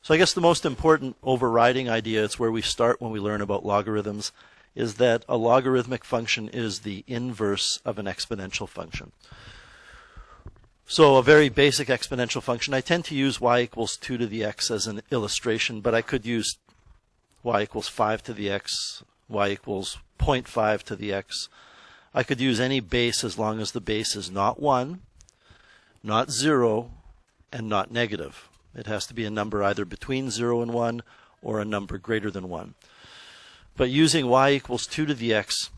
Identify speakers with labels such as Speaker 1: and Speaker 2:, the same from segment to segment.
Speaker 1: So I guess the most important overriding idea, it's where we start when we learn about logarithms, is that a logarithmic function is the inverse of an exponential function. So a very basic exponential function, I tend to use y equals 2 to the x as an illustration, but I could use y equals 5 to the x, y equals 0.5 to the x. I could use any base as long as the base is not 1, not 0, and not negative. It has to be a number either between 0 and 1 or a number greater than 1. But using y equals 2 to the x,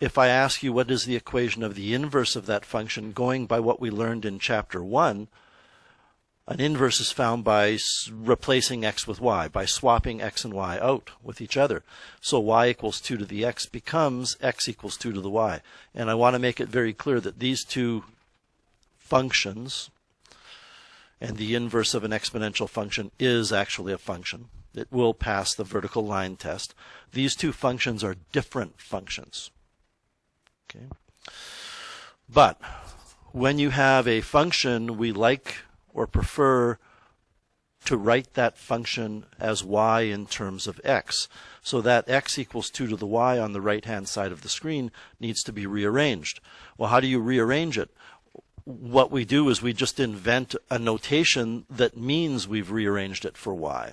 Speaker 1: if I ask you what is the equation of the inverse of that function, going by what we learned in chapter 1, an inverse is found by replacing x with y, by swapping x and y out with each other. So y equals 2 to the x becomes x equals 2 to the y. And I want to make it very clear that these two functions, and the inverse of an exponential function is actually a function. It will pass the vertical line test. These two functions are different functions. Okay. But when you have a function, we like or prefer to write that function as y in terms of x. So that x equals 2 to the y on the right-hand side of the screen needs to be rearranged. Well, how do you rearrange it? What we do is we just invent a notation that means we've rearranged it for y.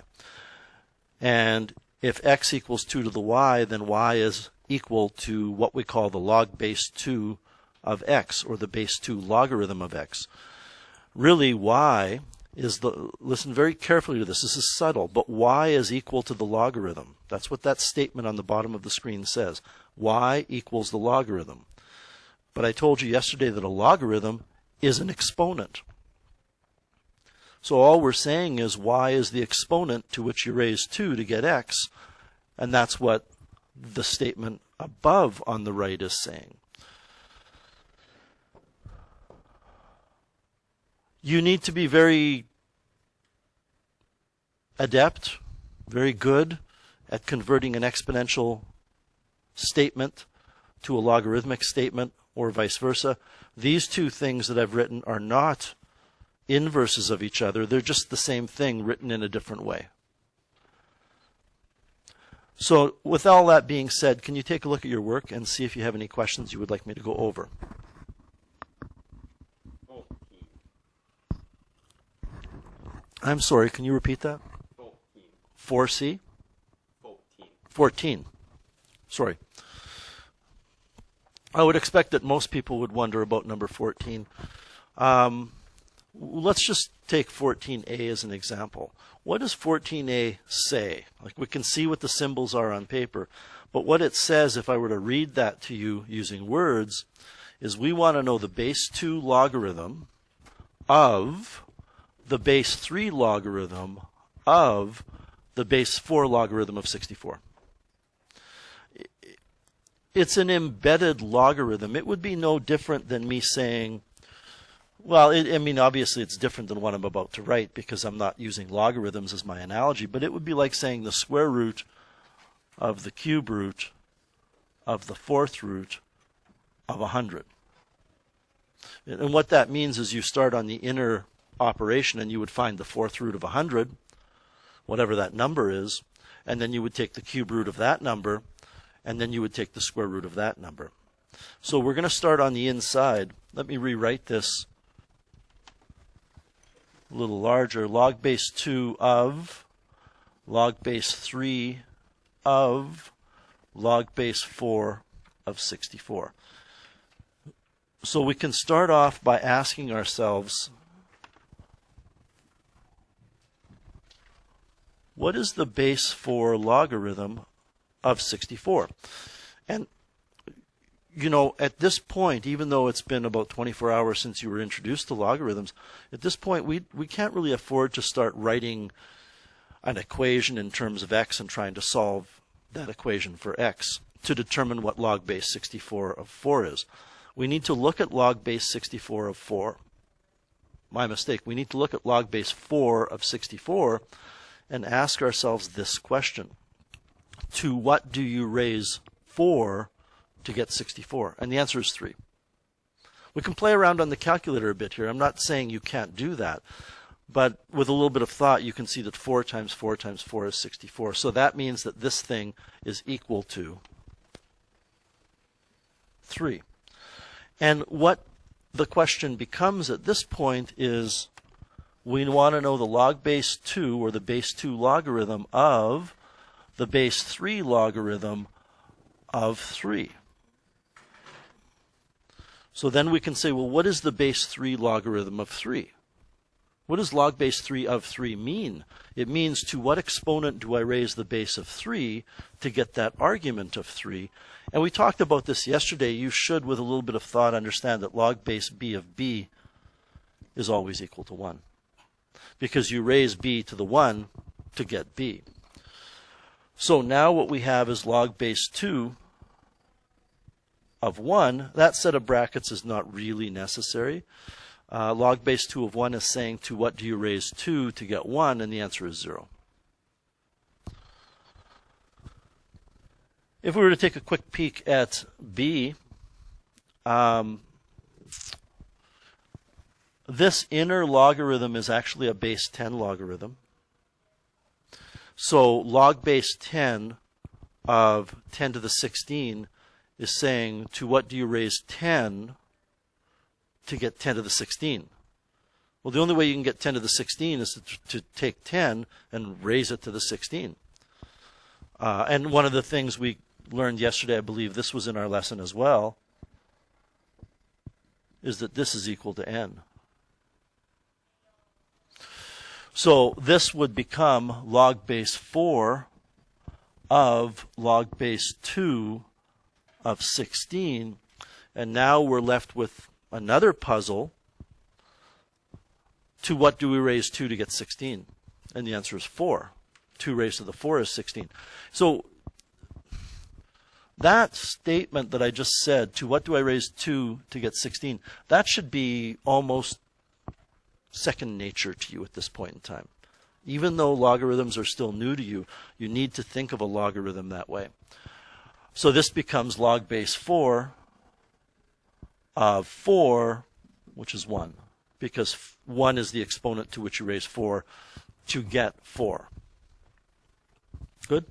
Speaker 1: And if x equals 2 to the y, then y is equal to what we call the log base 2 of x, or the base 2 logarithm of x. Really, y is the, listen very carefully to this, this is subtle, but y is equal to the logarithm. That's what that statement on the bottom of the screen says. Y equals the logarithm. But I told you yesterday that a logarithm is an exponent. So all we're saying is y is the exponent to which you raise 2 to get x, and that's what the statement above on the right is saying. You need to be very adept, very good at converting an exponential statement to a logarithmic statement, or vice versa. These two things that I've written are not inverses of each other. They're just the same thing written in a different way. So with all that being said, can you take a look at your work and see if you have any questions you would like me to go over? I'm sorry, can you repeat that? 4C? 14. Sorry. I would expect that most people would wonder about number 14. Let's just take 14a as an example. What does 14a say? Like, we can see what the symbols are on paper, but what it says, if I were to read that to you using words, is we want to know the base 2 logarithm of the base 3 logarithm of the base 4 logarithm of 64. It's an embedded logarithm. It would be no different than me saying, well, I mean, obviously it's different than what I'm about to write because I'm not using logarithms as my analogy, but it would be like saying the square root of the cube root of the fourth root of 100. And what that means is you start on the inner operation and you would find the fourth root of 100, whatever that number is, and then you would take the cube root of that number, and then you would take the square root of that number. So we're going to start on the inside. Let me rewrite this a little larger. Log base 2 of log base 3 of log base 4 of 64. So we can start off by asking ourselves, what is the base 4 logarithm of 64? And you know, at this point, even though it's been about 24 hours since you were introduced to logarithms, at this point we can't really afford to start writing an equation in terms of x and trying to solve that equation for x to determine what log base 64 of 4 is. We need to look at log base 64 of 4. My mistake. We need to look at log base 4 of 64 and ask ourselves this question. To what do you raise 4 to get 64? And the answer is 3. We can play around on the calculator a bit here. I'm not saying you can't do that. But with a little bit of thought, you can see that 4 times 4 times 4 is 64. So that means that this thing is equal to 3. And what the question becomes at this point is, we want to know the log base 2, or the base 2 logarithm of the base 3 logarithm of 3. So then we can say, well, what is the base 3 logarithm of 3? What does log base 3 of 3 mean? It means, to what exponent do I raise the base of 3 to get that argument of 3? And we talked about this yesterday. You should, with a little bit of thought, understand that log base b of b is always equal to 1. Because you raise b to the 1 to get b. So now what we have is log base 2 of 1. That set of brackets is not really necessary. Log base 2 of 1 is saying, to what do you raise 2 to get 1? And the answer is 0. If we were to take a quick peek at b, this inner logarithm is actually a base 10 logarithm. So log base 10 of 10 to the 16 is saying, to what do you raise 10 to get 10 to the 16? Well, the only way you can get 10 to the 16 is to take 10 and raise it to the 16. And one of the things we learned yesterday, I believe this was in our lesson as well, is that this is equal to n. So this would become log base 4 of log base 2 of 16. And now we're left with another puzzle. To what do we raise 2 to get 16? And the answer is 4. 2 raised to the 4 is 16. So that statement that I just said, to what do I raise 2 to get 16, that should be almost second nature to you at this point in time. Even though logarithms are still new to you, you need to think of a logarithm that way. So this becomes log base 4 of 4, which is 1, because 1 is the exponent to which you raise 4 to get 4. Good?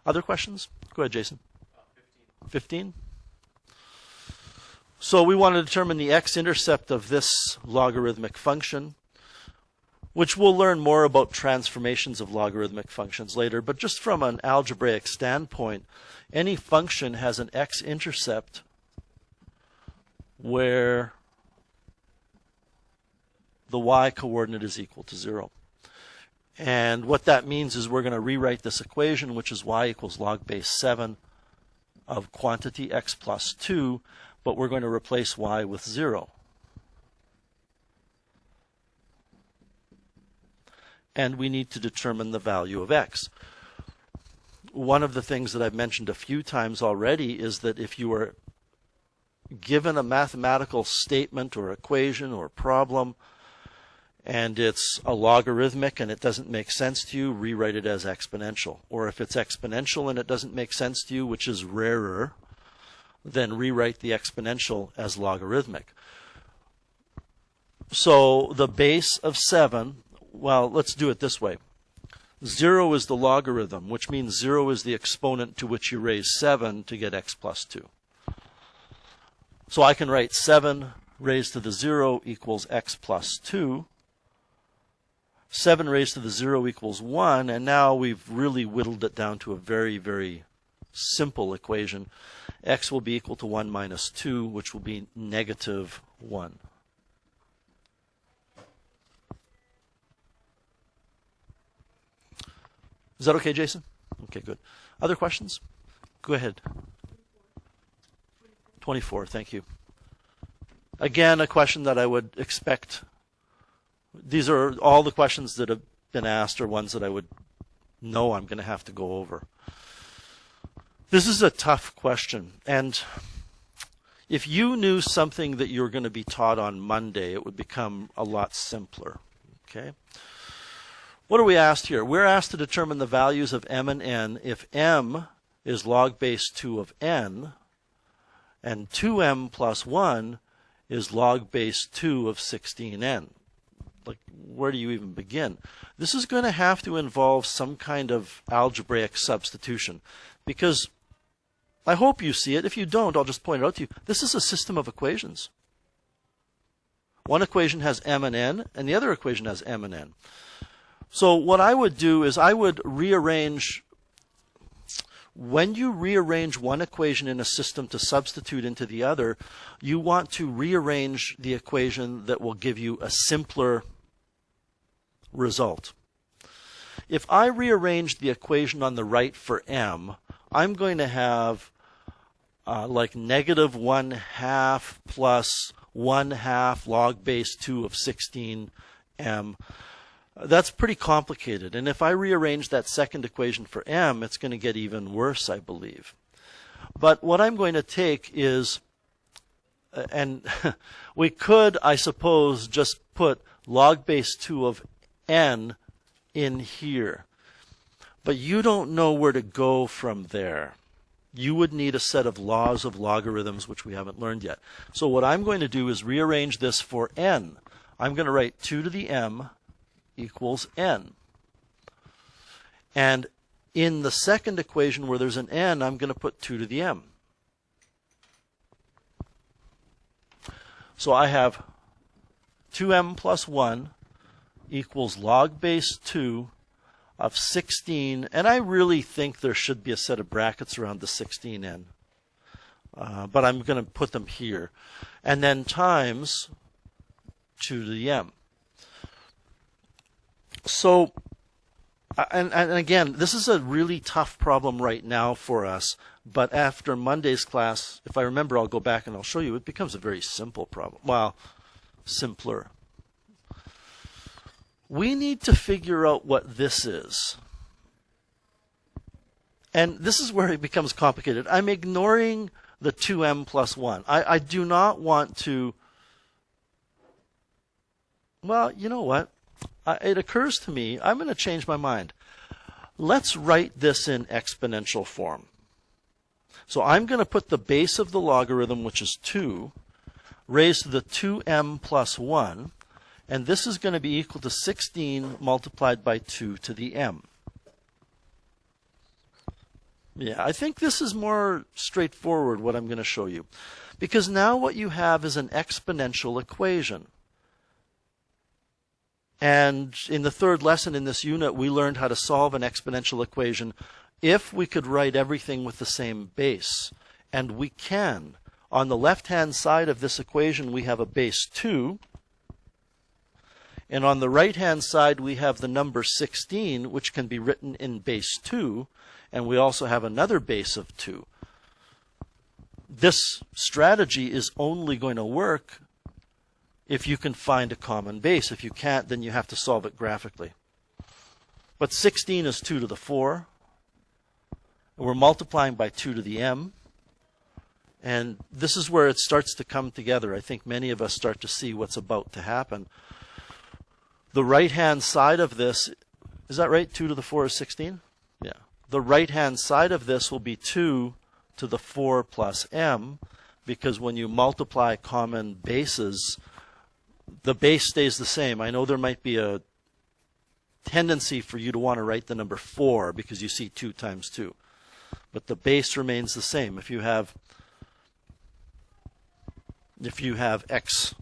Speaker 1: Other questions? Go ahead, Jason. 15? So we want to determine the x-intercept of this logarithmic function, which we'll learn more about transformations of logarithmic functions later. But just from an algebraic standpoint, any function has an x-intercept where the y-coordinate is equal to 0. And what that means is we're going to rewrite this equation, which is y equals log base 7 of quantity x plus 2, but we're going to replace y with 0. And we need to determine the value of x. One of the things that I've mentioned a few times already is that if you are given a mathematical statement or equation or problem, and it's a logarithmic and it doesn't make sense to you, rewrite it as exponential. Or if it's exponential and it doesn't make sense to you, which is rarer, then rewrite the exponential as logarithmic. So the base of 7, well, let's do it this way. 0 is the logarithm, which means 0 is the exponent to which you raise 7 to get x plus 2. So I can write 7 raised to the 0 equals x plus 2. 7 raised to the 0 equals 1, and now we've really whittled it down to a very, very simple equation. X will be equal to 1 minus 2, which will be negative 1. Is that okay, Jason? Okay, good. Other questions? Go ahead. 24, thank you. Again, a question that I would expect. These are all the questions that have been asked are ones that I would know I'm going to have to go over. This is a tough question, and if you knew something that you're going to be taught on Monday, it would become a lot simpler. Okay? What are we asked here? We're asked to determine the values of m and n if m is log base 2 of n, and 2m plus 1 is log base 2 of 16n. Like, where do you even begin? This is going to have to involve some kind of algebraic substitution, because I hope you see it. If you don't, I'll just point it out to you. This is a system of equations. One equation has m and n, and the other equation has m and n. So what I would do is I would rearrange. When you rearrange one equation in a system to substitute into the other, you want to rearrange the equation that will give you a simpler result. If I rearrange the equation on the right for m, I'm going to have like negative 1/2 plus 1/2 log base 2 of 16m. That's pretty complicated. And if I rearrange that second equation for m, it's going to get even worse, I believe. But what I'm going to take is, and we could, I suppose, just put log base 2 of n in here. But you don't know where to go from there. You would need a set of laws of logarithms, which we haven't learned yet. So what I'm going to do is rearrange this for n. I'm going to write 2 to the m equals n. And in the second equation where there's an n, I'm going to put 2 to the m. So I have 2m plus 1 equals log base 2 of 16, and I really think there should be a set of brackets around the 16n. But I'm going to put them here. And then times 2 to the m. So, and again, this is a really tough problem right now for us, but after Monday's class, if I remember, I'll go back and I'll show you, it becomes a very simple problem. Well, simpler. We need to figure out what this is. And this is where it becomes complicated. I'm ignoring the 2m plus 1. I do not want to, well, you know what? It occurs to me, I'm going to change my mind. Let's write this in exponential form. So I'm going to put the base of the logarithm, which is 2, raised to the 2m plus 1, and this is going to be equal to 16 multiplied by 2 to the m. Yeah, I think this is more straightforward, what I'm going to show you. Because now what you have is an exponential equation. And in the third lesson in this unit, we learned how to solve an exponential equation if we could write everything with the same base. And we can. On the left-hand side of this equation, we have a base 2. And on the right-hand side, we have the number 16, which can be written in base 2. And we also have another base of 2. This strategy is only going to work if you can find a common base. If you can't, then you have to solve it graphically. But 16 is 2 to the 4. We're multiplying by 2 to the m. And this is where it starts to come together. I think many of us start to see what's about to happen. The right-hand side of this, is that right? 2 to the 4 is 16? Yeah. The right-hand side of this will be 2 to the 4 plus m, because when you multiply common bases, the base stays the same. I know there might be a tendency for you to want to write the number 4 because you see 2 times 2. But the base remains the same. If you have x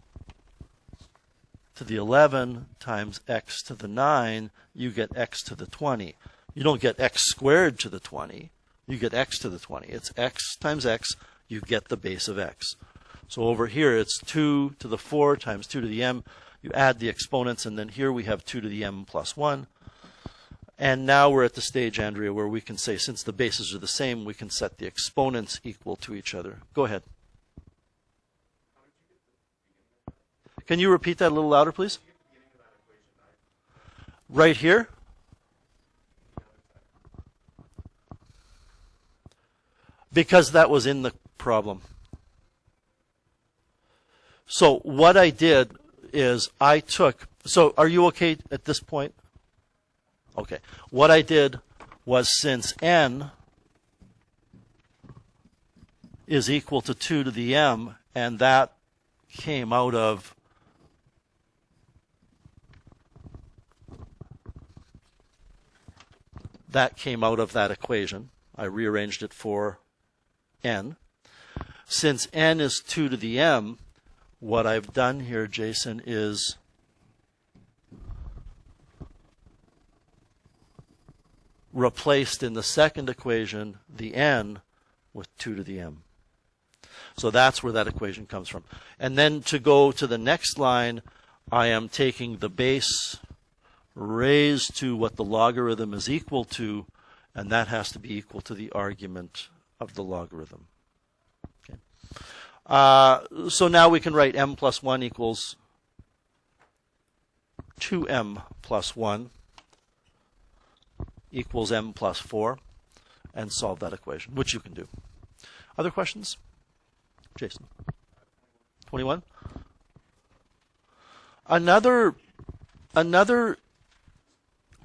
Speaker 1: to the 11 times x to the 9, you get x to the 20. You don't get x squared to the 20. You get x to the 20. It's x times x. You get the base of x. So over here, it's 2 to the 4 times 2 to the m. You add the exponents, and then here we have 2 to the m plus 1. And now we're at the stage, Andrea, where we can say, since the bases are the same, we can set the exponents equal to each other. Go ahead. Can you repeat that a little louder, please? Right here? Because that was in the problem. So what I did is I took, so are you okay at this point? Okay. What I did was, since n is equal to 2 to the m, and that came out of that came out of that equation. I rearranged it for n. Since n is 2 to the m, what I've done here, Jason, is replaced in the second equation the n with 2 to the m. So that's where that equation comes from. And then to go to the next line, I am taking the base raised to what the logarithm is equal to, and that has to be equal to the argument of the logarithm. Okay. So now we can write m plus 1 equals 2m plus 1 equals m plus 4 and solve that equation, which you can do. Other questions? Jason. 21? Another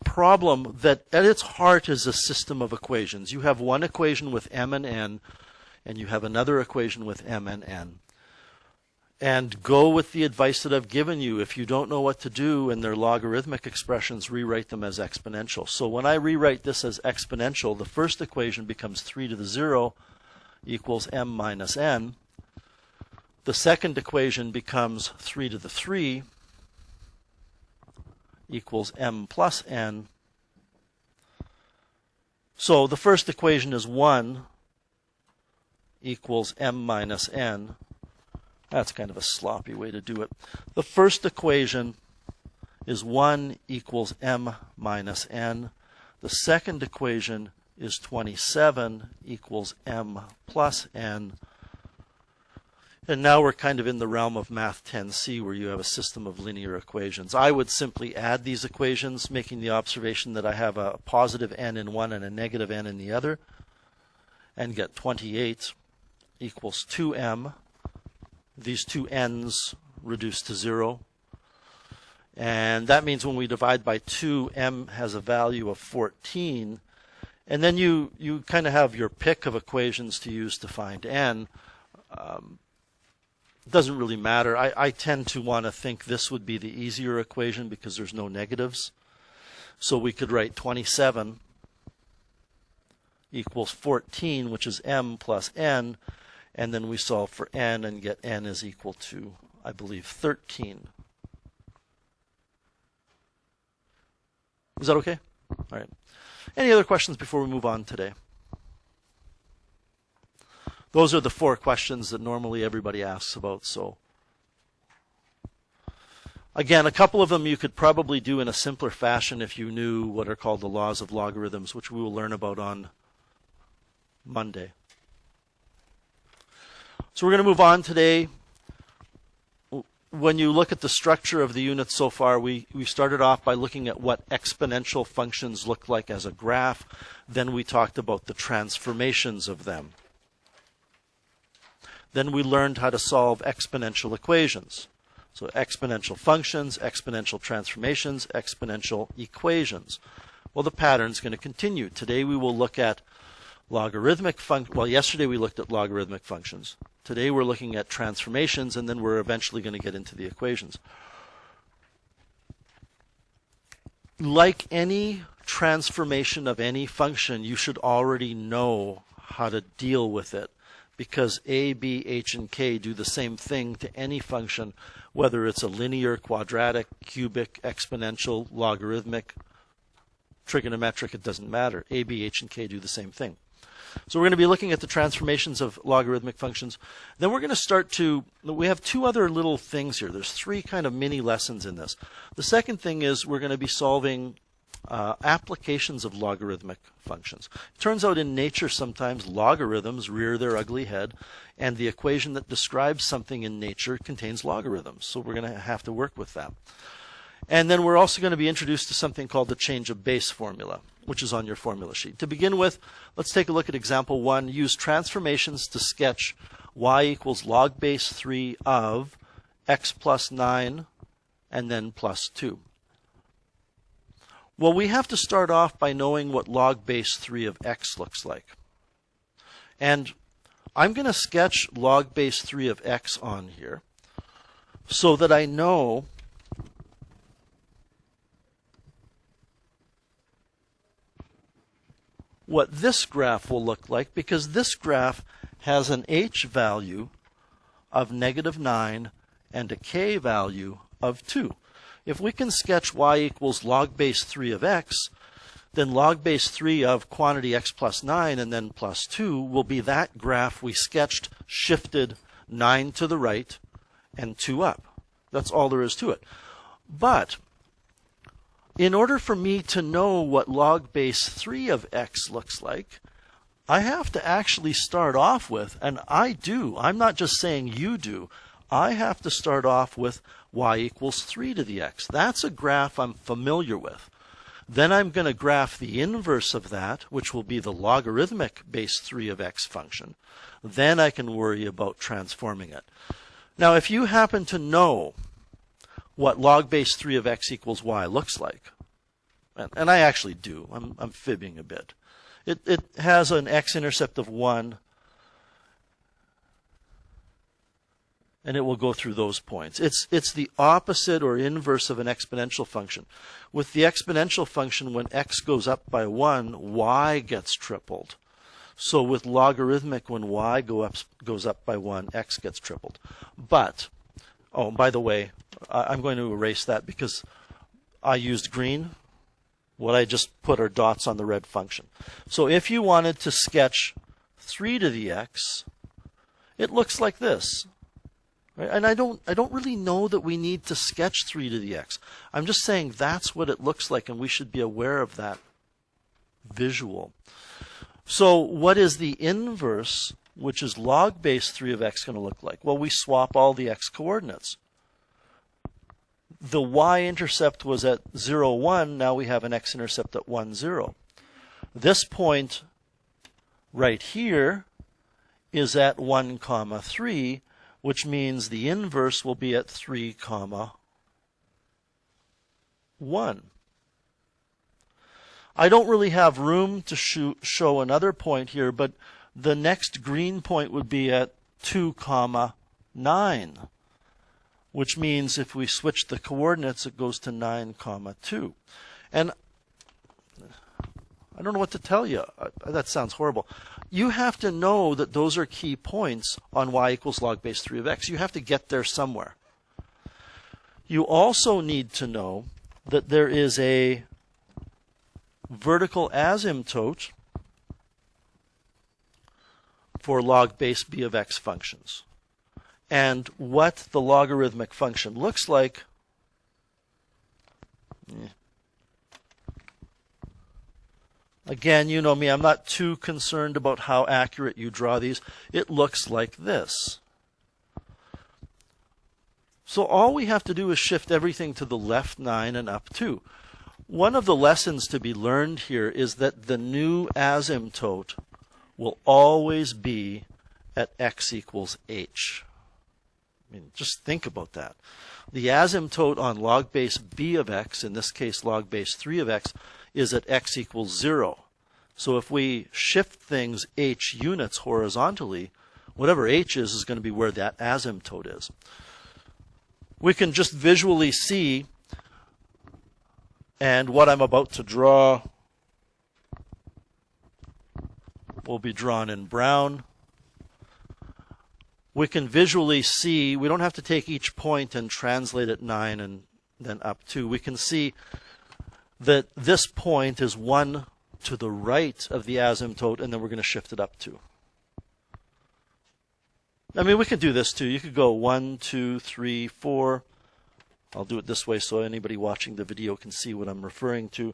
Speaker 1: problem that at its heart is a system of equations. You have one equation with m and n, and you have another equation with m and n. And go with the advice that I've given you. If you don't know what to do and they're logarithmic expressions, rewrite them as exponential. So when I rewrite this as exponential, the first equation becomes 3 to the 0 equals m minus n. The second equation becomes 3 to the 3 equals m plus n. So the first equation is 1 equals m minus n. That's kind of a sloppy way to do it. The first equation is 1 equals m minus n. The second equation is 27 equals m plus n. And now we're kind of in the realm of Math 10C, where you have a system of linear equations. I would simply add these equations, making the observation that I have a positive n in one and a negative n in the other, and get 28 equals 2m. These two n's reduce to 0. And that means when we divide by 2, m has a value of 14. And then you kind of have your pick of equations to use to find n. It doesn't really matter. I tend to want to think this would be the easier equation because there's no negatives. So we could write 27 equals 14, which is m plus n. And then we solve for n and get n is equal to, I believe, 13. Is that okay? All right. Any other questions before we move on today? Those are the 4 questions that normally everybody asks about. So again, a couple of them you could probably do in a simpler fashion if you knew what are called the laws of logarithms, which we will learn about on Monday. So we're going to move on today. When you look at the structure of the unit so far, we started off by looking at what exponential functions look like as a graph. Then we talked about the transformations of them. Then we learned how to solve exponential equations. So exponential functions, exponential transformations, exponential equations. Well, the pattern's going to continue. Today we will look at logarithmic functions. Well, yesterday we looked at logarithmic functions. Today we're looking at transformations, and then we're eventually going to get into the equations. Like any transformation of any function, you should already know how to deal with it, because a, b, h, and k do the same thing to any function, whether it's a linear, quadratic, cubic, exponential, logarithmic, trigonometric, it doesn't matter. A, b, h, and k do the same thing. So we're going to be looking at the transformations of logarithmic functions. Then we're going to start to, we have 2 other little things here. There's 3 kind of mini lessons in this. The second thing is we're going to be solving applications of logarithmic functions. It turns out in nature sometimes logarithms rear their ugly head, and the equation that describes something in nature contains logarithms. So we're going to have to work with that. And then we're also going to be introduced to something called the change of base formula, which is on your formula sheet. To begin with, let's take a look at example 1. Use transformations to sketch y equals log base 3 of x plus 9 and then plus 2. Well, we have to start off by knowing what log base 3 of x looks like. And I'm going to sketch log base 3 of x on here so that I know what this graph will look like, because this graph has an h value of -9 and a k value of 2. If we can sketch y equals log base 3 of x, then log base 3 of quantity x plus 9 and then plus 2 will be that graph we sketched, shifted 9 to the right and 2 up. That's all there is to it. But in order for me to know what log base 3 of x looks like, I have to actually start off with, and I do, I'm not just saying you do, I have to start off with y equals 3 to the x. That's a graph I'm familiar with. Then I'm going to graph the inverse of that, which will be the logarithmic base 3 of x function. Then I can worry about transforming it. Now, if you happen to know what log base 3 of x equals y looks like, and I actually do, I'm fibbing a bit. It has an x-intercept of 1, and it will go through those points. It's the opposite or inverse of an exponential function. With the exponential function, when x goes up by 1, y gets tripled. So with logarithmic, when y goes up by 1, x gets tripled. But, oh, by the way, I'm going to erase that because I used green. What I just put are dots on the red function. So if you wanted to sketch 3 to the x, it looks like this. Right? And I don't really know that we need to sketch 3 to the x. I'm just saying that's what it looks like, and we should be aware of that visual. So what is the inverse, which is log base 3 of x, going to look like? Well, we swap all the x coordinates. The y-intercept was at 0, 1. Now we have an x-intercept at 1, 0. This point right here is at 1, 3, which means the inverse will be at 3, 1. I don't really have room to show another point here, but the next green point would be at 2, 9. Which means if we switch the coordinates, it goes to 9, 2. And I don't know what to tell you. That sounds horrible. You have to know that those are key points on y equals log base 3 of x. You have to get there somewhere. You also need to know that there is a vertical asymptote for log base b of x functions. And what the logarithmic function looks like, again, you know me, I'm not too concerned about how accurate you draw these. It looks like this. So all we have to do is shift everything to the left 9 and up 2. One of the lessons to be learned here is that the new asymptote will always be at x equals h. I mean, just think about that. The asymptote on log base b of x, in this case log base 3 of x, is at x equals 0. So if we shift things h units horizontally, whatever h is going to be where that asymptote is. We can just visually see, and what I'm about to draw will be drawn in brown. We can visually see, we don't have to take each point and translate it 9 and then up 2. We can see that this point is 1 to the right of the asymptote, and then we're going to shift it up 2. I mean, we could do this too. You could go 1, 2, 3, 4. I'll do it this way so anybody watching the video can see what I'm referring to.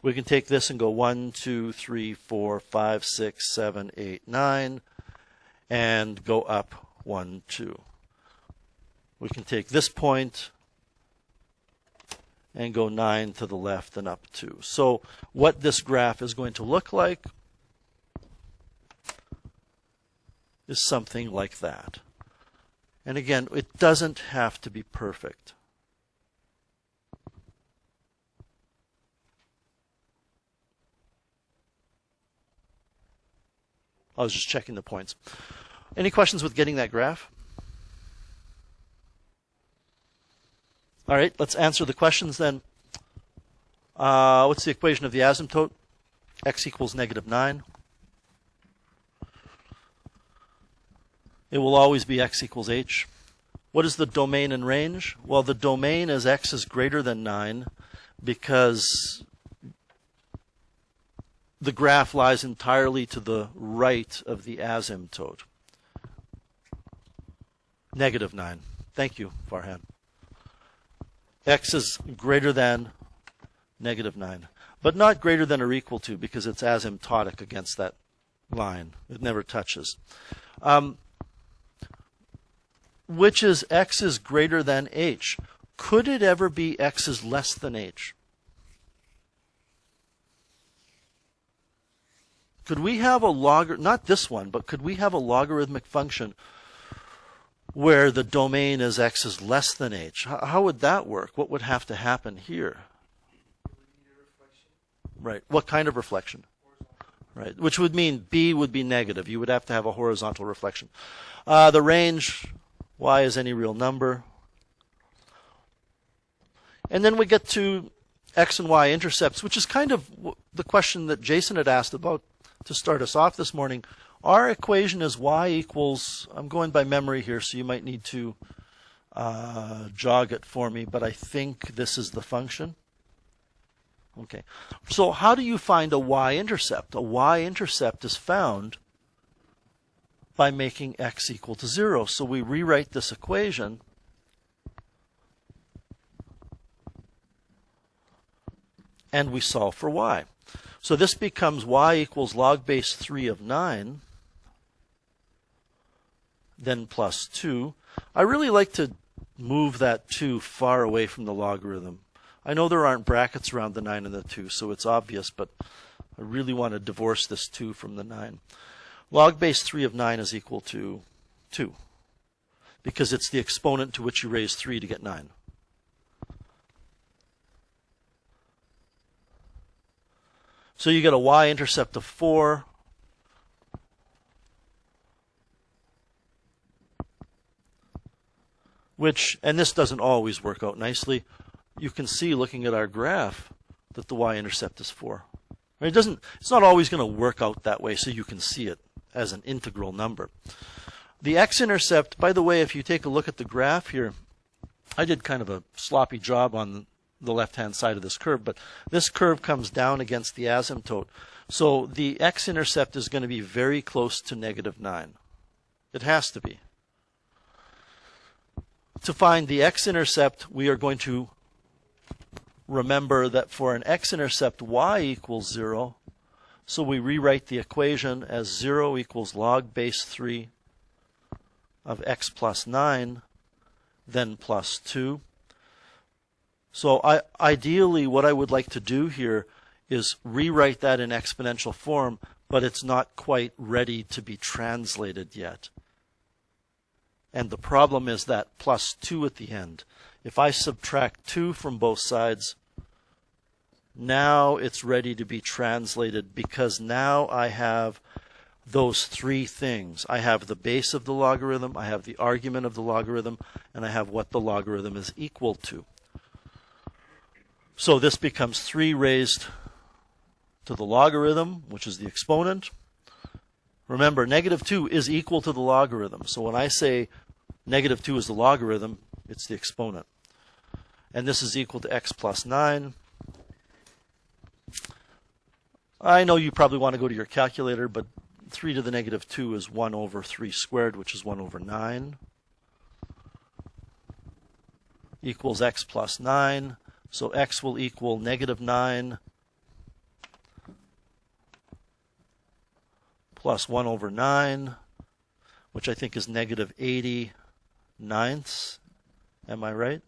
Speaker 1: We can take this and go 1, 2, 3, 4, 5, 6, 7, 8, 9, and go up 1, 2. We can take this point and go 9 to the left and up 2. So what this graph is going to look like is something like that. And again, it doesn't have to be perfect. I was just checking the points. Any questions with getting that graph? All right, let's answer the questions then. What's the equation of the asymptote? x equals -9. It will always be x equals h. What is the domain and range? Well, the domain is x is greater than 9 because the graph lies entirely to the right of the asymptote. -9. Thank you, Farhan. X is greater than -9, but not greater than or equal to because it's asymptotic against that line. It never touches. Which is x is greater than h. Could it ever be x is less than h? Could we have a not this one, but could we have a logarithmic function where the domain is x is less than h? How would that work? What would have to happen here? Right. What kind of reflection? Right. Which would mean b would be negative. You would have to have a horizontal reflection. The range, y is any real number. And then we get to x and y intercepts, which is kind of the question that Jason had asked about to start us off this morning. Our equation is y equals, I'm going by memory here, so you might need to jog it for me, but I think this is the function. Okay, so how do you find a y-intercept? A y-intercept is found by making x equal to 0. So we rewrite this equation and we solve for y. So this becomes y equals log base 3 of 9, then plus 2. I really like to move that 2 far away from the logarithm. I know there aren't brackets around the 9 and the 2, so it's obvious, but I really want to divorce this 2 from the 9. Log base 3 of 9 is equal to 2, because it's the exponent to which you raise 3 to get 9. So you get a y-intercept of 4. Which, and this doesn't always work out nicely. You can see looking at our graph that the y-intercept is 4. It's not always going to work out that way, so you can see it as an integral number. The x-intercept, by the way, if you take a look at the graph here, I did kind of a sloppy job on the left-hand side of this curve, but this curve comes down against the asymptote. So the x-intercept is going to be very close to -9. It has to be. To find the x-intercept, we are going to remember that for an x-intercept, y equals 0. So we rewrite the equation as 0 equals log base 3 of x plus 9, then plus 2. So ideally, what I would like to do here is rewrite that in exponential form, but it's not quite ready to be translated yet. And the problem is that plus 2 at the end. If I subtract 2 from both sides, now it's ready to be translated, because now I have those three things. I have the base of the logarithm, I have the argument of the logarithm, and I have what the logarithm is equal to. So this becomes 3 raised to the logarithm, which is the exponent. Remember, -2 is equal to the logarithm. So when I say -2 is the logarithm, it's the exponent. And this is equal to x plus 9. I know you probably want to go to your calculator, but 3 to the -2 is 1 over 3 squared, which is 1 over 9. Equals x plus 9. So x will equal -9 plus 1 over 9, which I think is -80/9. Am I right?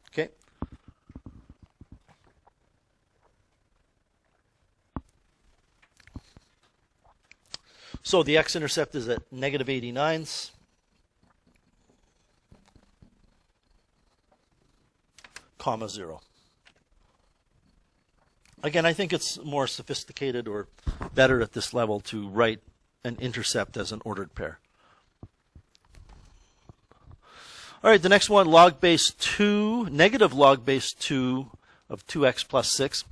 Speaker 1: Okay. So the x-intercept is at -80/9. Comma 0. Again, I think it's more sophisticated or better at this level to write an intercept as an ordered pair. All right, the next one, log base 2, negative log base 2 of 2x plus 6.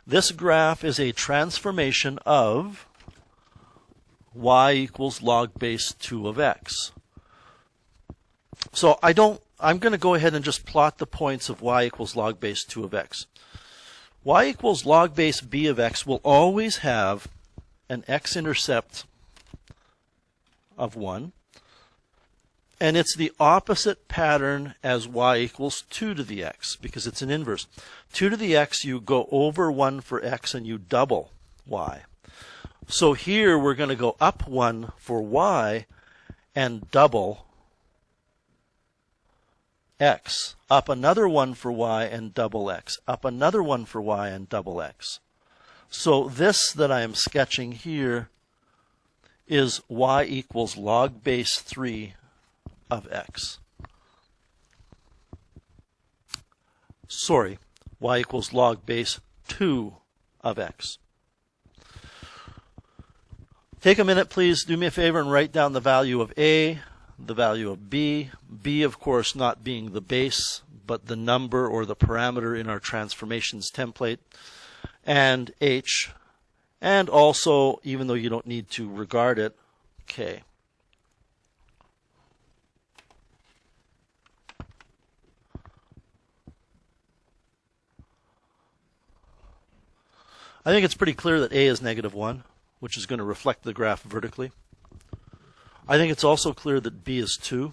Speaker 1: This graph is a transformation of y equals log base 2 of x. So I'm going to go ahead and just plot the points of y equals log base 2 of x. Y equals log base b of x will always have an x-intercept of 1. And it's the opposite pattern as y equals 2 to the x, because it's an inverse. 2 to the x, you go over 1 for x and you double y. So here we're going to go up 1 for y and double x. Up another 1 for y and double x. Up another 1 for y and double x. So this that I am sketching here is y equals log base 3 of x. Sorry, y equals log base 2 of x. Take a minute, please. Do me a favor and write down the value of a, the value of b. b, of course, not being the base, but the number or the parameter in our transformations template. And h. And also, even though you don't need to regard it, k. I think it's pretty clear that a is negative 1, which is going to reflect the graph vertically. I think it's also clear that b is 2,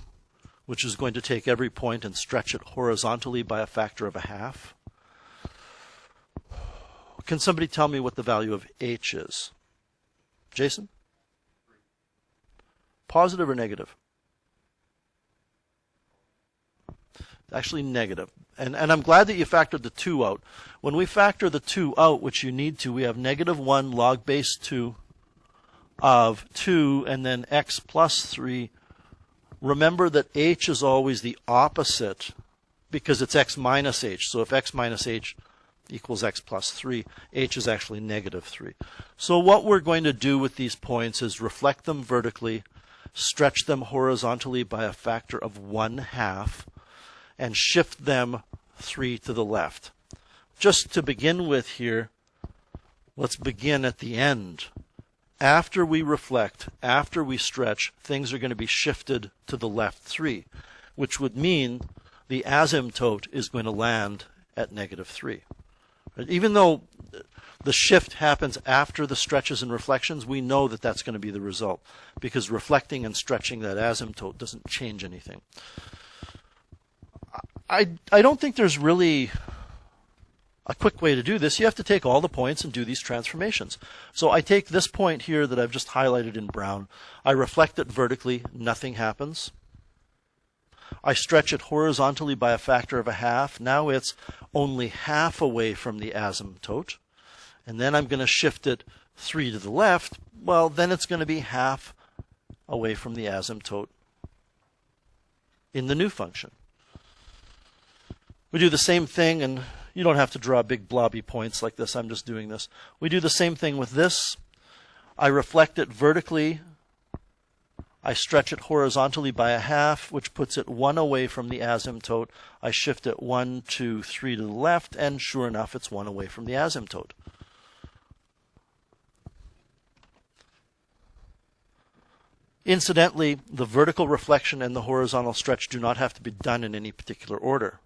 Speaker 1: which is going to take every point and stretch it horizontally by a factor of a half. Can somebody tell me what the value of h is? Jason? Positive or negative? Actually negative. And I'm glad that you factored the 2 out. When we factor the 2 out, which you need to, we have negative 1 log base 2 of 2 and then x plus 3. Remember that h is always the opposite because it's x minus h. So if x minus h equals x plus 3, h is actually negative 3. So what we're going to do with these points is reflect them vertically, stretch them horizontally by a factor of 1/2, and shift them 3 to the left. Just to begin with here, let's begin at the end. After we reflect, after we stretch, things are going to be shifted to the left 3, which would mean the asymptote is going to land at negative 3. Even though the shift happens after the stretches and reflections, we know that that's going to be the result, because reflecting and stretching that asymptote doesn't change anything. I don't think there's really a quick way to do this. You have to take all the points and do these transformations. So I take this point here that I've just highlighted in brown. I reflect it vertically. Nothing happens. I stretch it horizontally by a factor of a half. Now it's only half away from the asymptote. And then I'm going to shift it 3 to the left. Well, then it's going to be half away from the asymptote in the new function. We do the same thing, and you don't have to draw big blobby points like this. I'm just doing this. We do the same thing with this. I reflect it vertically. I stretch it horizontally by a half, which puts it 1 away from the asymptote. I shift it 1, 2, 3 to the left, and sure enough, it's 1 away from the asymptote. Incidentally, the vertical reflection and the horizontal stretch do not have to be done in any particular order.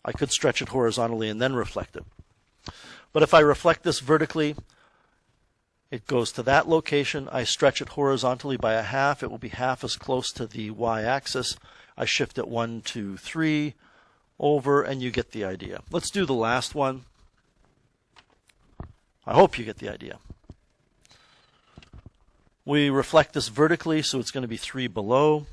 Speaker 1: I could stretch it horizontally and then reflect it. But if I reflect this vertically, it goes to that location. I stretch it horizontally by a half. It will be half as close to the y-axis. I shift it 1, 2, 3 over, and you get the idea. Let's do the last one. I hope you get the idea. We reflect this vertically, so it's going to be 3 below.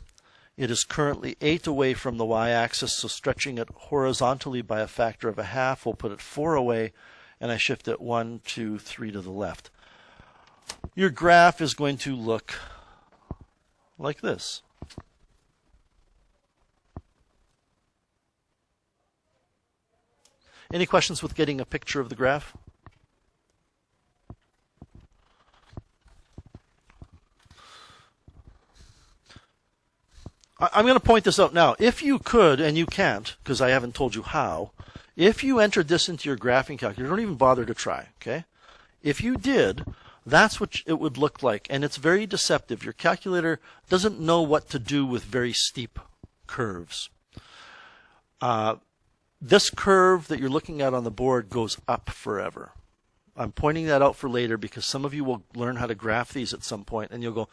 Speaker 1: It is currently 8 away from the y-axis, so stretching it horizontally by a factor of a half will put it 4 away, and I shift it 1, 2, 3 to the left. Your graph is going to look like this. Any questions with getting a picture of the graph? I'm going to point this out now. If you could, and you can't, because I haven't told you how, if you entered this into your graphing calculator, don't even bother to try, okay? If you did, that's what it would look like, and it's very deceptive. Your calculator doesn't know what to do with very steep curves. This curve that you're looking at on the board goes up forever. I'm pointing that out for later because some of you will learn how to graph these at some point, and you'll go,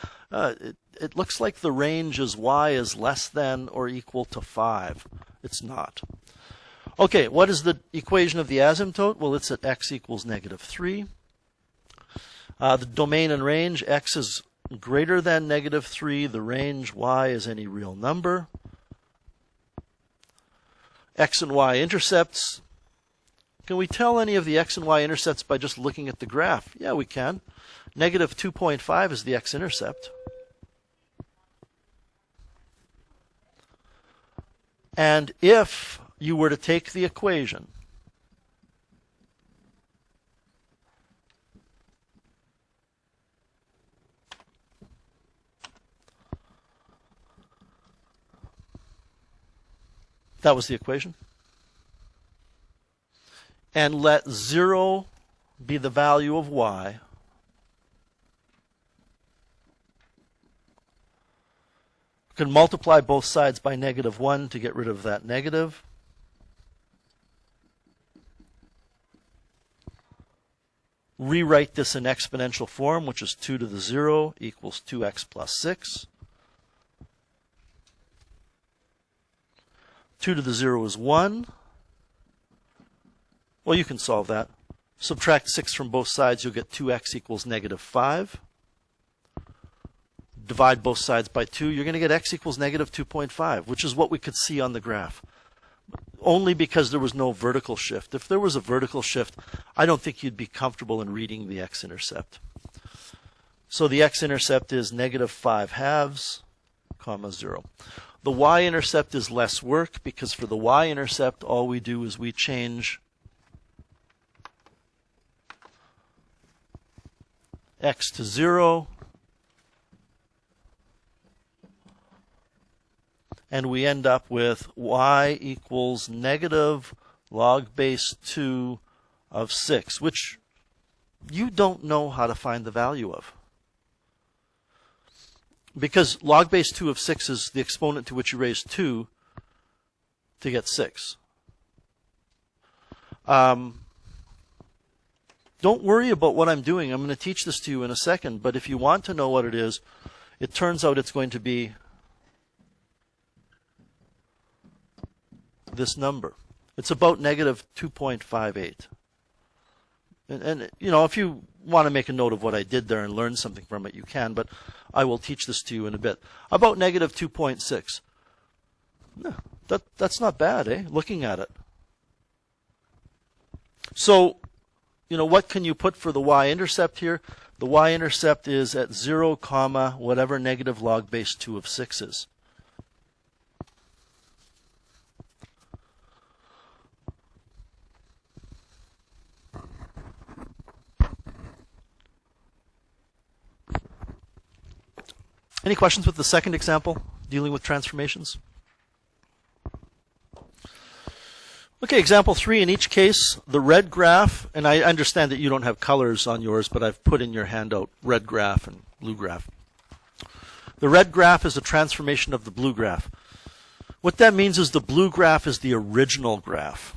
Speaker 1: it looks like the range is y is less than or equal to 5. It's not. Okay, what is the equation of the asymptote? Well, it's at x equals -3. The domain and range, x is greater than -3. The range, y, is any real number. X and y intercepts. Can we tell any of the x and y intercepts by just looking at the graph? Yeah, we can. -2.5 is the x-intercept. And if you were to take the equation that was the equation, and let 0 be the value of y, we can multiply both sides by -1 to get rid of that negative. Rewrite this in exponential form, which is 2 to the 0 equals 2x plus 6. 2 to the 0 is 1. Well, you can solve that. Subtract 6 from both sides, you'll get 2x equals -5. Divide both sides by 2, you're going to get x equals -2.5, which is what we could see on the graph. Only because there was no vertical shift. If there was a vertical shift, I don't think you'd be comfortable in reading the x-intercept. So the x-intercept is -5/2, 0. The y-intercept is less work because for the y-intercept, all we do is we change x to 0, and we end up with y equals -log⁻² of 6, which you don't know how to find the value of. Because log⁻² of 6 is the exponent to which you raise 2 to get 6. Don't worry about what I'm doing. I'm going to teach this to you in a second, but if you want to know what it is, it turns out it's going to be this number. It's about -2.58. And you know, if you want to make a note of what I did there and learn something from it, you can, but I will teach this to you in a bit. About -2.6. No, that's not bad, eh? Looking at it. So, you know, what can you put for the y-intercept here? The y-intercept is at 0, whatever -log⁻² of 6 is. Any questions with the second example, dealing with transformations? Okay, example 3. In each case, the red graph, and I understand that you don't have colors on yours, but I've put in your handout red graph and blue graph. The red graph is a transformation of the blue graph. What that means is the blue graph is the original graph,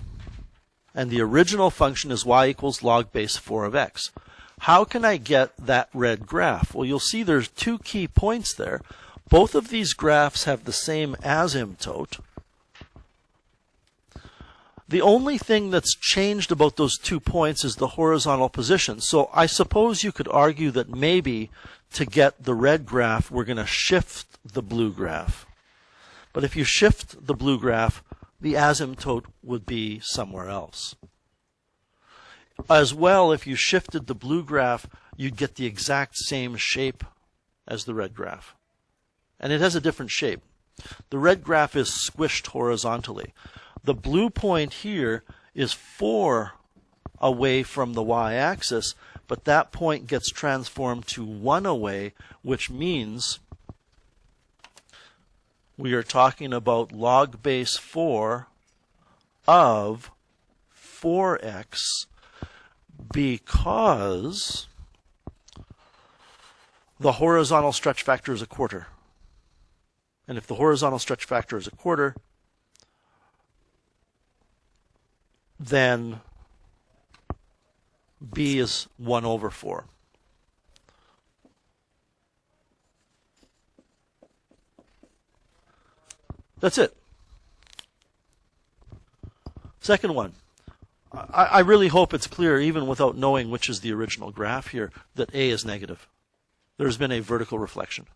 Speaker 1: and the original function is y equals log⁻4 of x. How can I get that red graph? Well, you'll see there's 2 key points there. Both of these graphs have the same asymptote. The only thing that's changed about those 2 points is the horizontal position. So I suppose you could argue that maybe to get the red graph, we're going to shift the blue graph. But if you shift the blue graph, the asymptote would be somewhere else. As well, if you shifted the blue graph, you'd get the exact same shape as the red graph. And it has a different shape. The red graph is squished horizontally. The blue point here is 4 away from the y-axis, but that point gets transformed to 1 away, which means we are talking about log base 4 of 4x because the horizontal stretch factor is a quarter. And if the horizontal stretch factor is a quarter, then b is 1 over 4. That's it. Second one. I really hope it's clear, even without knowing which is the original graph here, that a is negative. There's been a vertical reflection.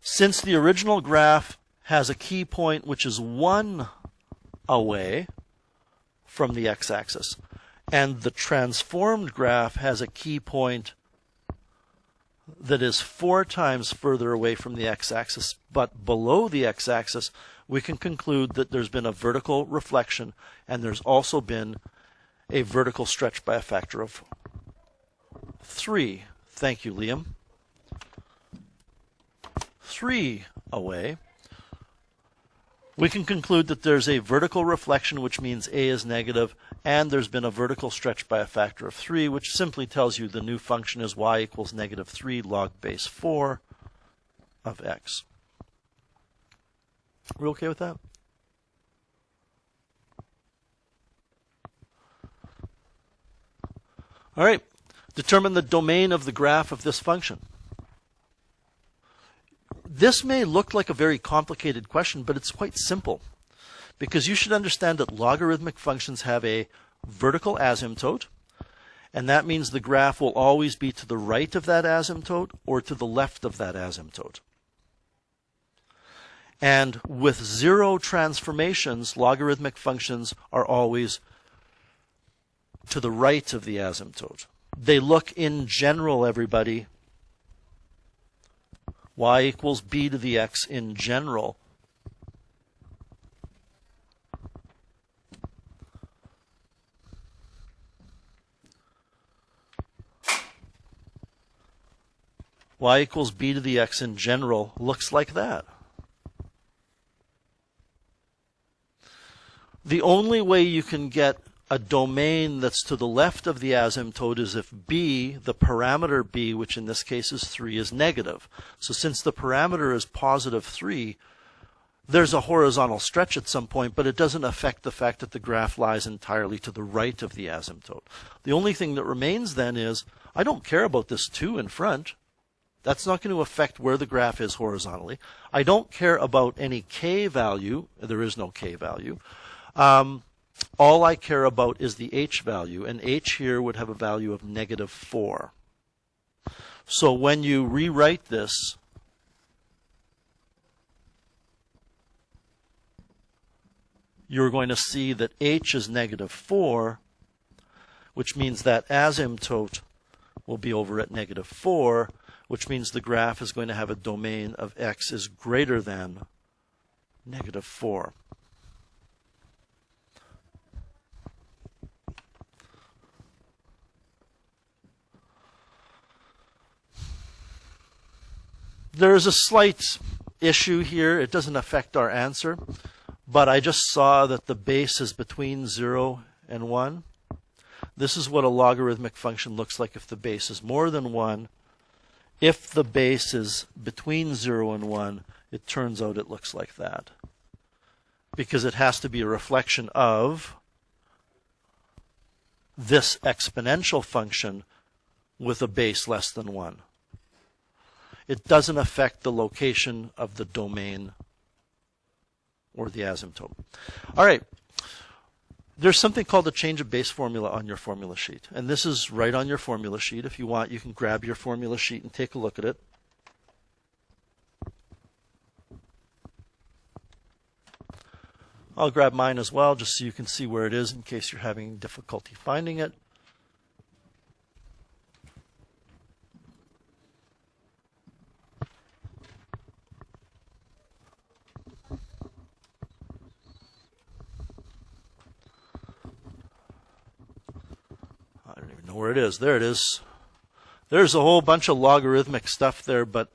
Speaker 1: Since the original graph has a key point which is 1 away from the x-axis, and the transformed graph has a key point that is 4 times further away from the x-axis but below the x-axis, we can conclude that there's been a vertical reflection and there's also been a vertical stretch by a factor of 3. Thank you, Liam. 3 away. We can conclude that there's a vertical reflection, which means a is negative, and there's been a vertical stretch by a factor of 3, which simply tells you the new function is y equals negative 3 log base 4 of x. We okay with that? All right. Determine the domain of the graph of this function. This may look like a very complicated question, but it's quite simple, because you should understand that logarithmic functions have a vertical asymptote, and that means the graph will always be to the right of that asymptote or to the left of that asymptote. And with zero transformations, logarithmic functions are always to the right of the asymptote. They look in general, everybody, y equals b to the x in general. Y equals b to the x in general looks like that. The only way you can get a domain that's to the left of the asymptote is if b, the parameter b, which in this case is 3, is negative. So since the parameter is positive 3, there's a horizontal stretch at some point, but it doesn't affect the fact that the graph lies entirely to the right of the asymptote. The only thing that remains then is, I don't care about this 2 in front. That's not going to affect where the graph is horizontally. I don't care about any k value. There is no k value. All I care about is the h value, and h here would have a value of negative 4. So when you rewrite this, you're going to see that h is negative 4, which means that asymptote will be over at negative 4, which means the graph is going to have a domain of x is greater than negative 4. There is a slight issue here. It doesn't affect our answer, but I just saw that the base is between 0 and 1. This is what a logarithmic function looks like if the base is more than 1. If the base is between 0 and 1, it turns out it looks like that, because it has to be a reflection of this exponential function with a base less than 1. It doesn't affect the location of the domain or the asymptote. All right. There's something called the change of base formula on your formula sheet. And this is right on your formula sheet. If you want, you can grab your formula sheet and take a look at it. I'll grab mine as well, just so you can see where it is in case you're having difficulty finding it. Where it is. There it is. There's a whole bunch of logarithmic stuff there, but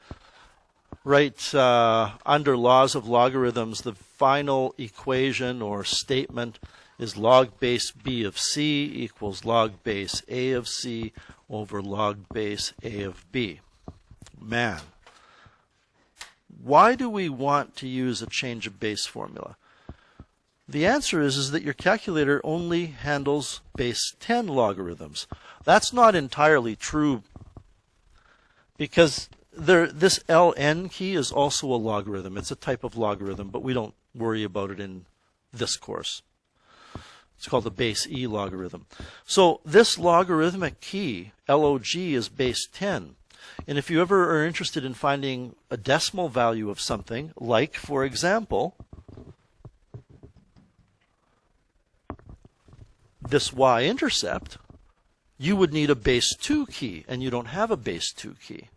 Speaker 1: right under laws of logarithms, the final equation or statement is log base b of c equals log base a of c over log base a of b. Man, why do we want to use a change of base formula? The answer is that your calculator only handles base 10 logarithms. That's not entirely true, because this ln key is also a logarithm. It's a type of logarithm, but we don't worry about it in this course. It's called the base e logarithm. So this logarithmic key, log, is base 10. And if you ever are interested in finding a decimal value of something, like, for example, this Y-intercept, you would need a base 2 key, and you don't have a base 2 key.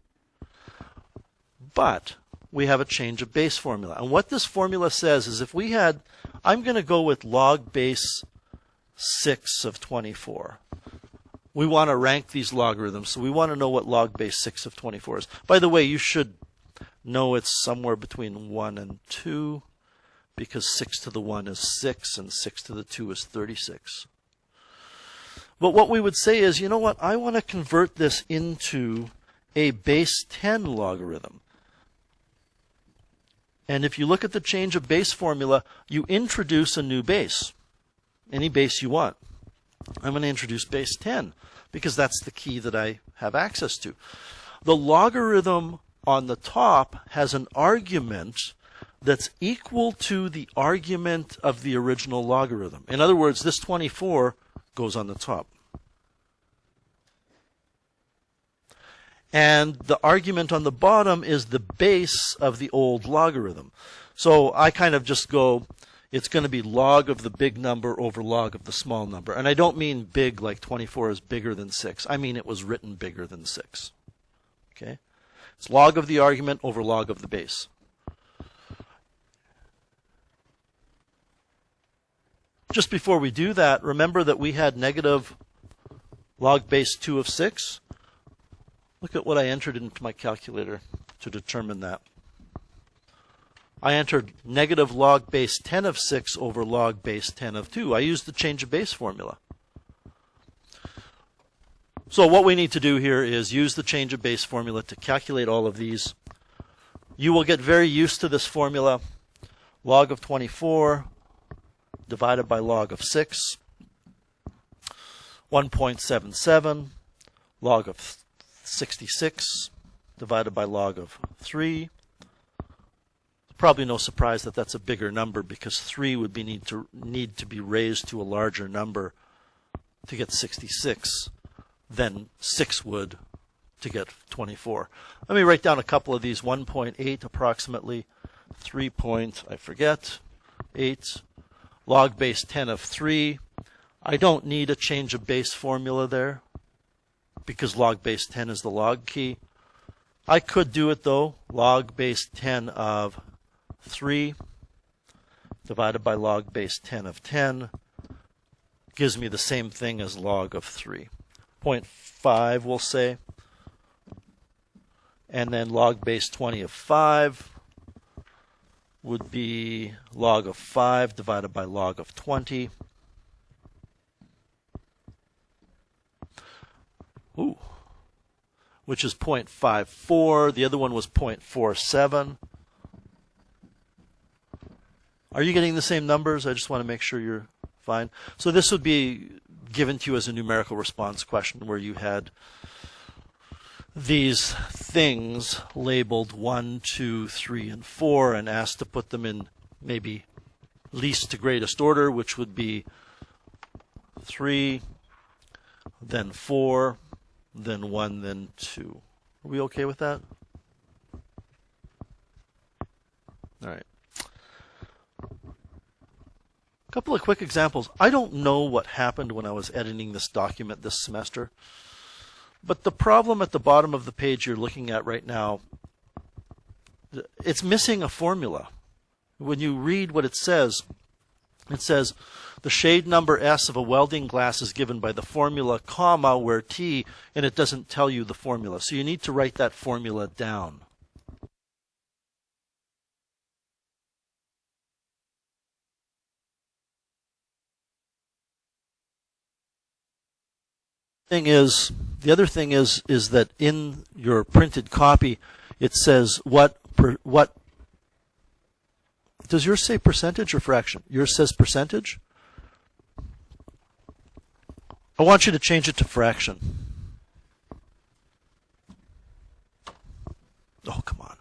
Speaker 1: But we have a change of base formula. And what this formula says is if we had, I'm going to go with log base 6 of 24. We want to rank these logarithms, so we want to know what log base 6 of 24 is. By the way, you should know it's somewhere between 1 and 2, because 6 to the 1 is 6, and 6 to the 2 is 36. But what we would say is, you know what, I want to convert this into a base 10 logarithm. And if you look at the change of base formula, you introduce a new base, any base you want. I'm going to introduce base 10 because that's the key that I have access to. The logarithm on the top has an argument that's equal to the argument of the original logarithm. In other words, this 24 goes on the top. And the argument on the bottom is the base of the old logarithm. So I kind of just go, it's going to be log of the big number over log of the small number. And I don't mean big like 24 is bigger than 6. I mean it was written bigger than 6. Okay? It's log of the argument over log of the base. Just before we do that, remember that we had negative log base 2 of 6. Look at what I entered into my calculator to determine that. I entered negative log base 10 of 6 over log base 10 of 2. I used the change of base formula. So what we need to do here is use the change of base formula to calculate all of these. You will get very used to this formula. Log of 24 divided by log of 6, 1.77, log of 66 divided by log of 3. Probably no surprise that that's a bigger number because 3 would be need to be raised to a larger number to get 66 than 6 would to get 24. Let me write down a couple of these. 1.8 approximately, 8, log base 10 of 3. I don't need a change of base formula there because log base 10 is the log key. I could do it though. Log base 10 of 3 divided by log base 10 of 10 gives me the same thing as log of 3. 0.5 we'll say. And then log base 20 of 5 would be log of 5 divided by log of 20. Ooh. Which is 0.54. The other one was 0.47. Are you getting the same numbers? I just want to make sure you're fine. So this would be given to you as a numerical response question where you had these things labeled 1, 2, 3, and 4 and asked to put them in maybe least to greatest order, which would be 3, then 4, then 1, then 2. Are we okay with that? All right. A couple of quick examples. I don't know what happened when I was editing this document this semester, but the problem at the bottom of the page you're looking at right now, it's missing a formula. When you read what it says, It says the shade number S of a welding glass is given by the formula, comma, where T, and it doesn't tell you the formula. So you need to write that formula down. The other thing is that in your printed copy, it says what does yours say, percentage or fraction? Yours says percentage? I want you to change it to fraction. Oh, come on.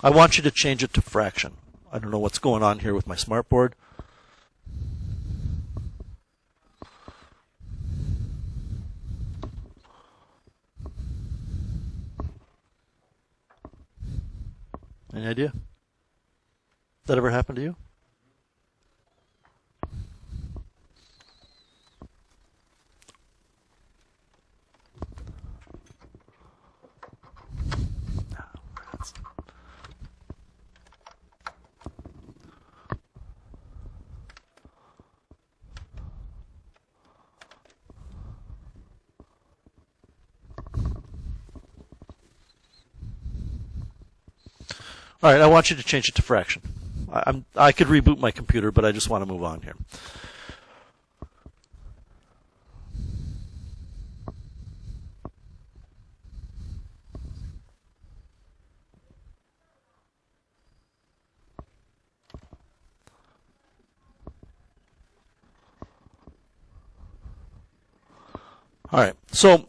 Speaker 1: I want you to change it to fraction. I don't know what's going on here with my smartboard. Any idea? That ever happened to you? All right, I want you to change it to fraction. I could reboot my computer, but I just want to move on here. All right, so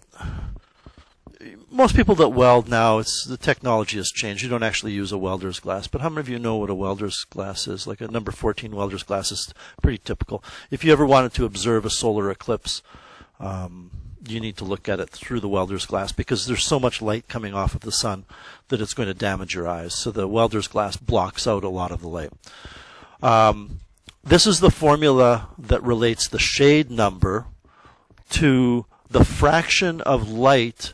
Speaker 1: most people that weld now, the technology has changed. You don't actually use a welder's glass, but how many of you know what a welder's glass is? Like a number 14 welder's glass is pretty typical. If you ever wanted to observe a solar eclipse, you need to look at it through the welder's glass because there's so much light coming off of the sun that it's going to damage your eyes. So the welder's glass blocks out a lot of the light. This is the formula that relates the shade number to the fraction of light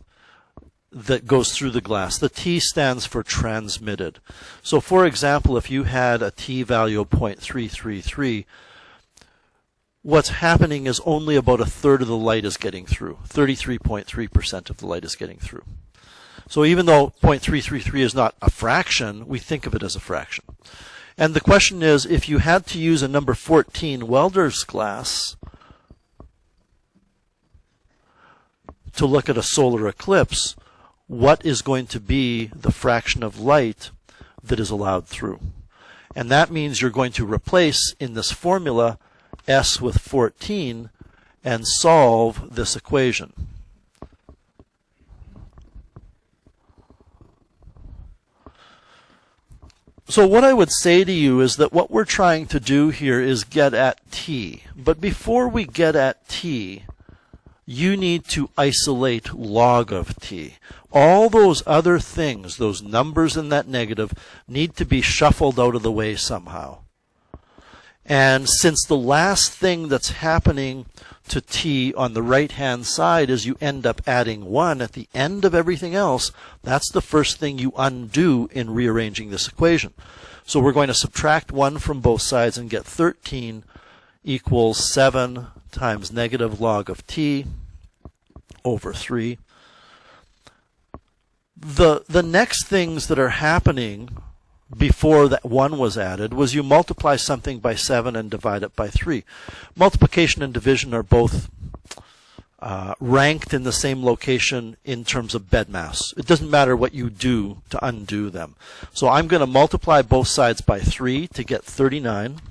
Speaker 1: that goes through the glass. The T stands for transmitted. So for example, if you had a T value of 0.333, what's happening is only about a third of the light is getting through. 33.3% of the light is getting through. So even though 0.333 is not a fraction, we think of it as a fraction. And the question is, if you had to use a number 14 welder's glass to look at a solar eclipse, what is going to be the fraction of light that is allowed through? And that means you're going to replace in this formula S with 14 and solve this equation. So what I would say to you is that what we're trying to do here is get at T. But before we get at T, you need to isolate log of T. All those other things, those numbers in that negative, need to be shuffled out of the way somehow. And since the last thing that's happening to T on the right-hand side is you end up adding 1 at the end of everything else, that's the first thing you undo in rearranging this equation. So we're going to subtract 1 from both sides and get 13 equals 7 times negative log of T over 3. The next things that are happening before that 1 was added was you multiply something by 7 and divide it by 3. Multiplication and division are both ranked in the same location in terms of bed mass. It doesn't matter what you do to undo them. So I'm going to multiply both sides by 3 to get 39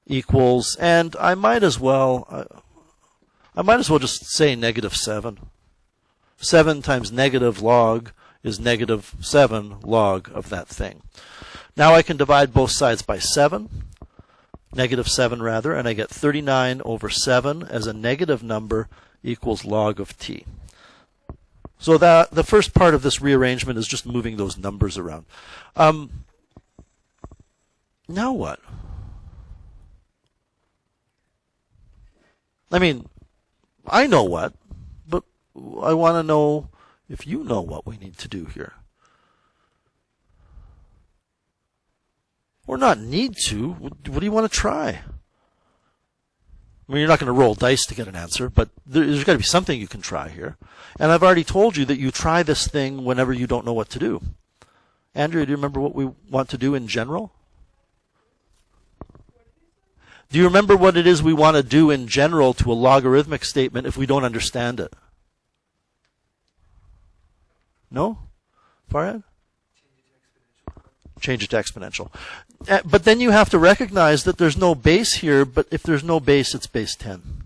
Speaker 1: equals, and I might as well just say negative 7. 7 times negative log is negative 7 log of that thing. Now I can divide both sides by 7, negative 7 rather, and I get 39 over 7 as a negative number equals log of T. So that the first part of this rearrangement is just moving those numbers around. Now what? I mean, I know what, but I want to know if you know what we need to do here. Or not need to. What do you want to try? I mean, you're not going to roll dice to get an answer, but there's got to be something you can try here. And I've already told you that you try this thing whenever you don't know what to do. Andrea, do you remember what we want to do in general? Do you remember what it is we want to do in general to a logarithmic statement if we don't understand it? No? Farhad? Change it to exponential. But then you have to recognize that there's no base here, but if there's no base, it's base 10.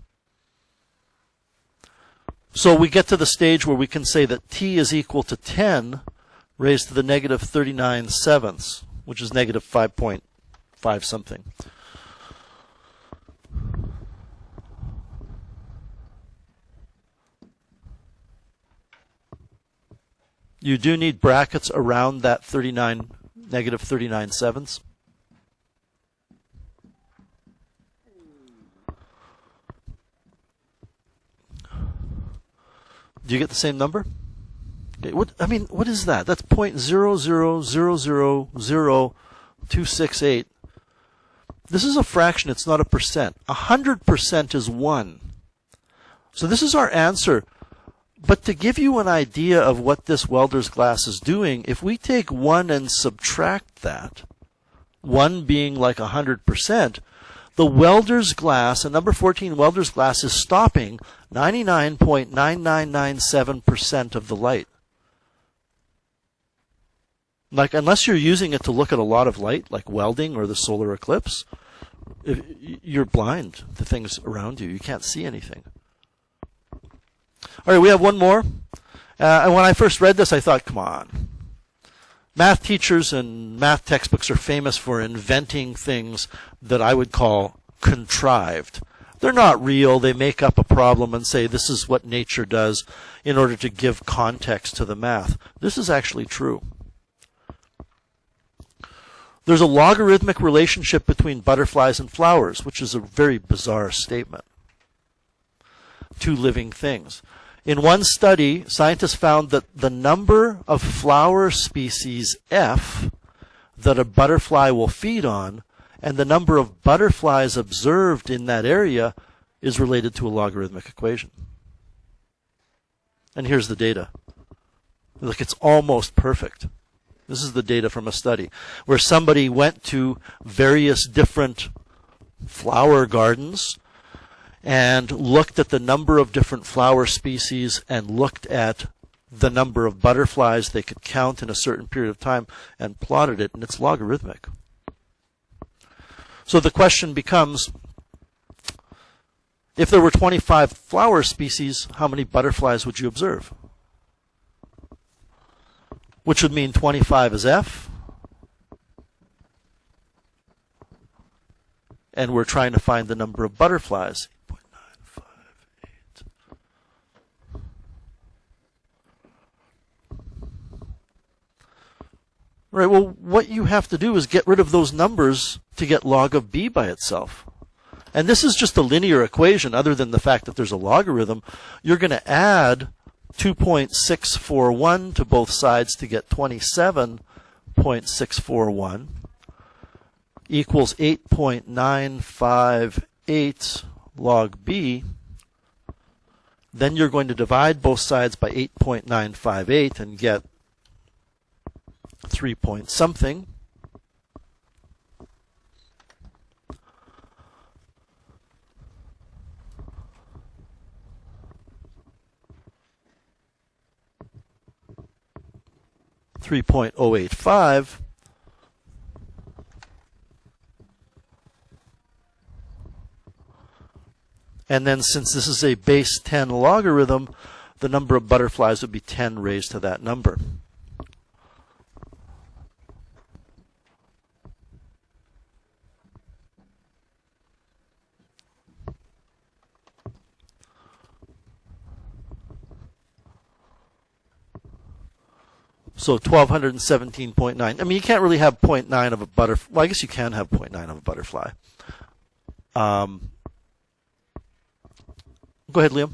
Speaker 1: So we get to the stage where we can say that t is equal to 10 raised to the negative 39 sevenths, which is negative 5.5 something. You do need brackets around that negative 39 sevenths. Do you get the same number? Okay, what is that? That's 0.0000268. This is a fraction, it's not a percent. 100% is 1. So this is our answer. But to give you an idea of what this welder's glass is doing, if we take 1 and subtract that, 1 being like 100%, the welder's glass, a number 14 welder's glass, is stopping 99.9997% of the light. Like, unless you're using it to look at a lot of light, like welding or the solar eclipse, you're blind to things around you. You can't see anything. All right, we have one more. And when I first read this, I thought, come on. Math teachers and math textbooks are famous for inventing things that I would call contrived. They're not real. They make up a problem and say this is what nature does in order to give context to the math. This is actually true. There's a logarithmic relationship between butterflies and flowers, which is a very bizarre statement. Two living things. In one study, scientists found that the number of flower species F that a butterfly will feed on and the number of butterflies observed in that area is related to a logarithmic equation. And here's the data. Look, it's almost perfect. This is the data from a study where somebody went to various different flower gardens and looked at the number of different flower species and looked at the number of butterflies they could count in a certain period of time and plotted it, and it's logarithmic. So the question becomes, if there were 25 flower species, how many butterflies would you observe? Which would mean 25 is F, and we're trying to find the number of butterflies. Right, well, what you have to do is get rid of those numbers to get log of b by itself. And this is just a linear equation other than the fact that there's a logarithm. You're going to add 2.641 to both sides to get 27.641 equals 8.958 log b. Then you're going to divide both sides by 8.958 and get 3 point something. .085. And then since this is a base 10 logarithm, the number of butterflies would be 10 raised to that number. So 1217.9. I mean, you can't really have 0.9 of a butterfly. Well, I guess you can have 0.9 of a butterfly. Go ahead, Liam.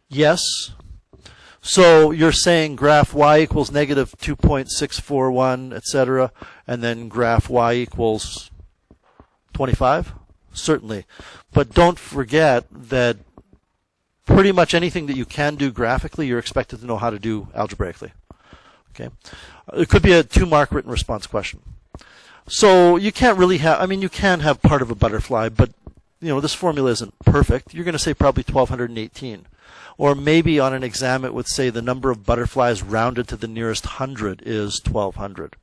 Speaker 1: Yes. So you're saying graph y equals negative 2.641, etc., and then graph y equals 25? Certainly. But don't forget that pretty much anything that you can do graphically, you're expected to know how to do algebraically. Okay? It could be a 2-mark written response question. So you can't really have, I mean, you can have part of a butterfly, but this formula isn't perfect. You're going to say probably 1218. Or maybe on an exam it would say the number of butterflies rounded to the nearest 100 is 1200.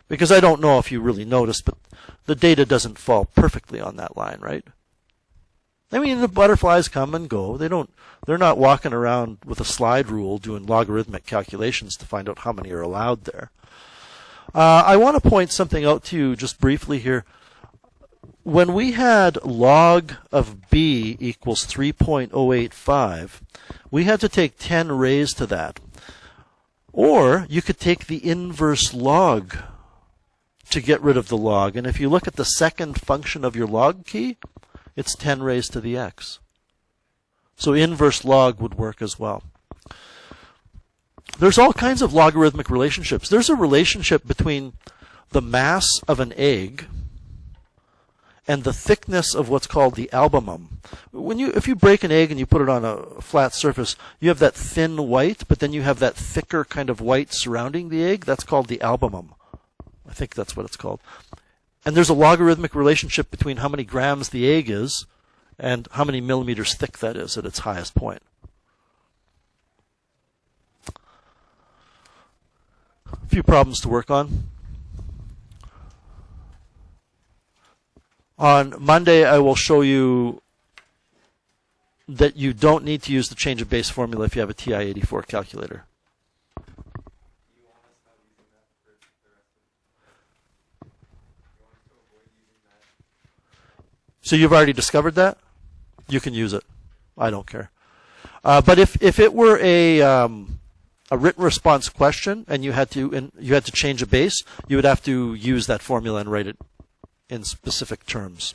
Speaker 1: Because I don't know if you really noticed, but the data doesn't fall perfectly on that line, right? I mean, the butterflies come and go. They're not walking around with a slide rule doing logarithmic calculations to find out how many are allowed there. I want to point something out to you just briefly here. When we had log of b equals 3.085, we had to take 10 raised to that. Or you could take the inverse log to get rid of the log. And if you look at the second function of your log key, it's 10 raised to the x. So inverse log would work as well. There's all kinds of logarithmic relationships. There's a relationship between the mass of an egg and the thickness of what's called the albumum. If you break an egg and you put it on a flat surface, you have that thin white, but then you have that thicker kind of white surrounding the egg. That's called the albumum. I think that's what it's called. And there's a logarithmic relationship between how many grams the egg is and how many millimeters thick that is at its highest point. A few problems to work on. On Monday, I will show you that you don't need to use the change of base formula if you have a TI-84 calculator. So you've already discovered that? You can use it. I don't care. But if it were a written response question and you had to change a base, you would have to use that formula and write it in specific terms.